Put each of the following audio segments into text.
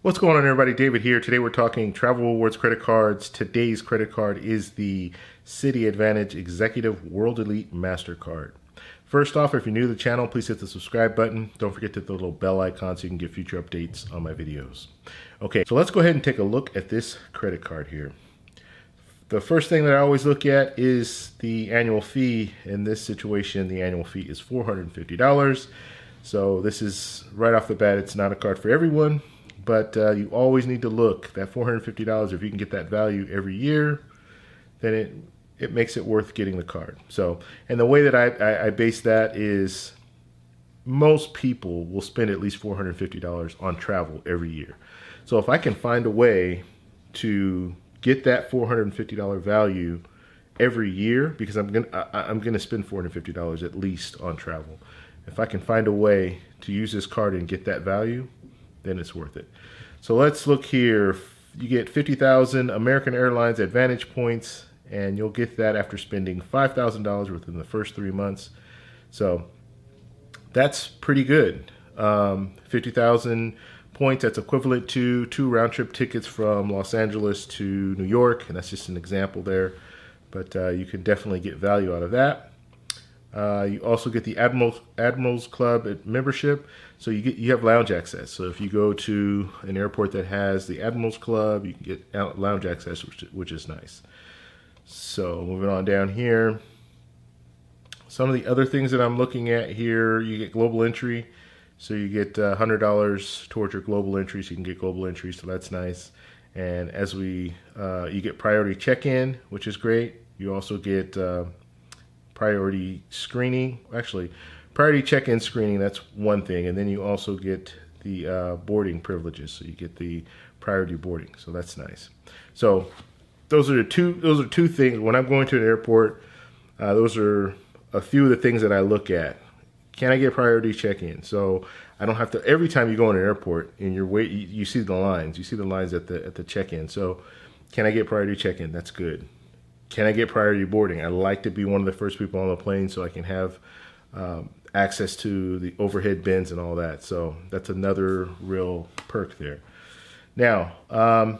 What's going on, everybody? David here. Today we're talking travel rewards credit cards. Today's credit card is the Citi AAdvantage Executive World Elite Mastercard. First off, if you're new to the channel, please hit the subscribe button. Don't forget to hit the little bell icon so you can get future updates on my videos. Okay, so let's go ahead and take a look at this credit card here. The first thing that I always look at is the annual fee. In this situation, the annual fee is $450. So this is right off the bat, it's not a card for everyone. But you always need to look, that $450, if you can get that value every year, then it makes it worth getting the card. So, and the way that I base that is most people will spend at least $450 on travel every year. So if I can find a way to get that $450 value every year, because I'm gonna spend $450 at least on travel. If I can find a way to use this card and get that value, then it's worth it. So let's look here. You get 50,000 American Airlines AAdvantage points, and you'll get that after spending $5,000 within the first 3 months. So that's pretty good. 50,000 points, that's equivalent to 2 round-trip tickets from Los Angeles to New York, and that's just an example there. But you can definitely get value out of that. You also get the Admirals Club membership, so you have lounge access. So if you go to an airport that has the Admirals Club, you can get lounge access, which is nice. So moving on down here, some of the other things that I'm looking at here, you get global entry. So you get $100 towards your global entry, so you can get global entry, so that's nice. And as you get priority check-in, which is great. You also get priority screening, actually priority check-in screening, that's one thing, and then you also get the boarding privileges, so you get the priority boarding, so that's nice. So those are two things when I'm going to an airport. Those are a few of the things that I look at. Can I get priority check-in? So I don't have to, every time you go in an airport and you see the lines at the check-in. So can I get priority check-in? That's good. Can I get priority boarding? I like to be one of the first people on the plane so I can have access to the overhead bins and all that. So that's another real perk there. Now, I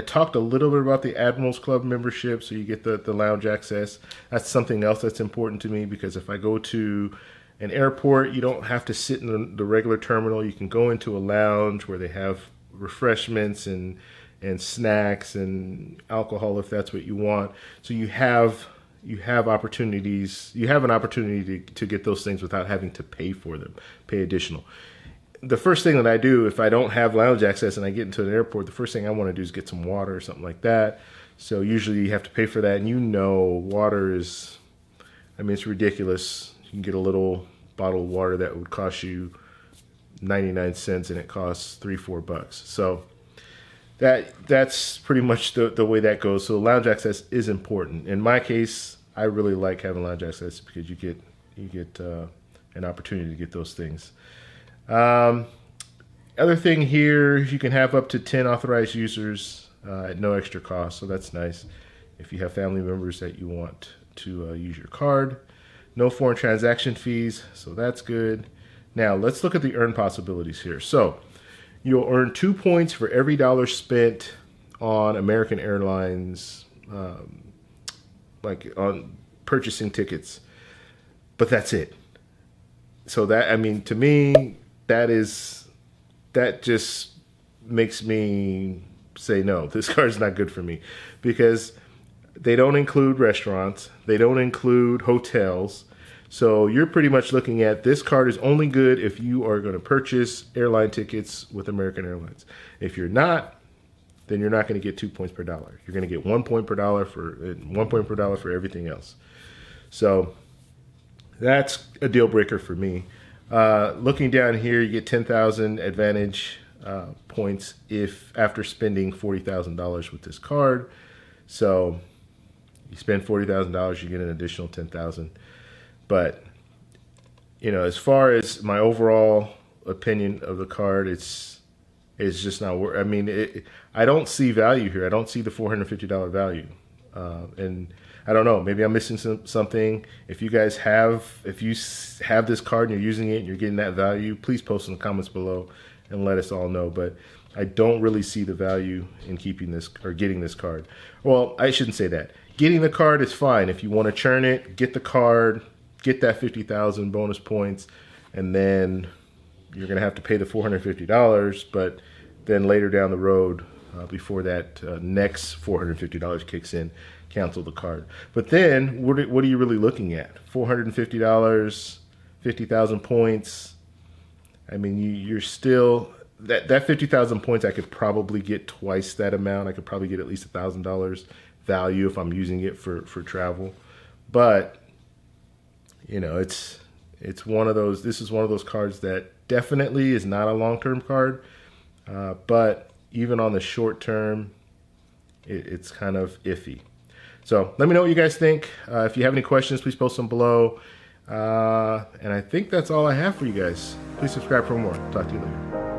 talked a little bit about the Admirals Club membership, so you get the lounge access. That's something else that's important to me, because if I go to an airport, you don't have to sit in the regular terminal. You can go into a lounge where they have refreshments and snacks and alcohol if that's what you want. So you have opportunities. You have an opportunity to get those things without having to pay for them, pay additional. The first thing that I do if I don't have lounge access and I get into an airport, the first thing I want to do is get some water or something like that. So usually you have to pay for that, and water is, I mean, it's ridiculous. You can get a little bottle of water that would cost you 99 cents and it costs $3-4. So that's pretty much the way that goes. So lounge access is important. In my case, I really like having lounge access because you get an opportunity to get those things. Other thing here, you can have up to 10 authorized users at no extra cost. So that's nice if you have family members that you want to use your card. No foreign transaction fees, so that's good. Now let's look at the earn possibilities here. So you'll earn 2 points for every dollar spent on American Airlines, like on purchasing tickets, but that's it. So that, I mean, to me, that just makes me say, no, this card's not good for me, because they don't include restaurants. They don't include hotels. So you're pretty much looking at, this card is only good if you are going to purchase airline tickets with American Airlines. If you're not, then you're not going to get 2 points per dollar. You're going to get 1 point per dollar for everything else. So that's a deal breaker for me. Looking down here, you get 10,000 AAdvantage points if after spending $40,000 with this card. So you spend $40,000, you get an additional 10,000. But as far as my overall opinion of the card, it's just not worth. I mean, I don't see value here. I don't see the $450 value, and I don't know. Maybe I'm missing something. If you guys have this card and you're using it and you're getting that value, please post in the comments below and let us all know. But I don't really see the value in keeping this or getting this card. Well, I shouldn't say that. Getting the card is fine. If you want to churn it, get the card, get that 50,000 bonus points, and then you're going to have to pay the $450, but then later down the road, before that next $450 kicks in, cancel the card. But then, what are you really looking at? $450, 50,000 points. I mean, you're still, that 50,000 points, I could probably get twice that amount. I could probably get at least $1,000 value if I'm using it for travel. But, you know, it's one of those, this is one of those cards that definitely is not a long-term card. But even on the short term, it's kind of iffy. So let me know what you guys think. If you have any questions, please post them below. And I think that's all I have for you guys. Please subscribe for more. Talk to you later.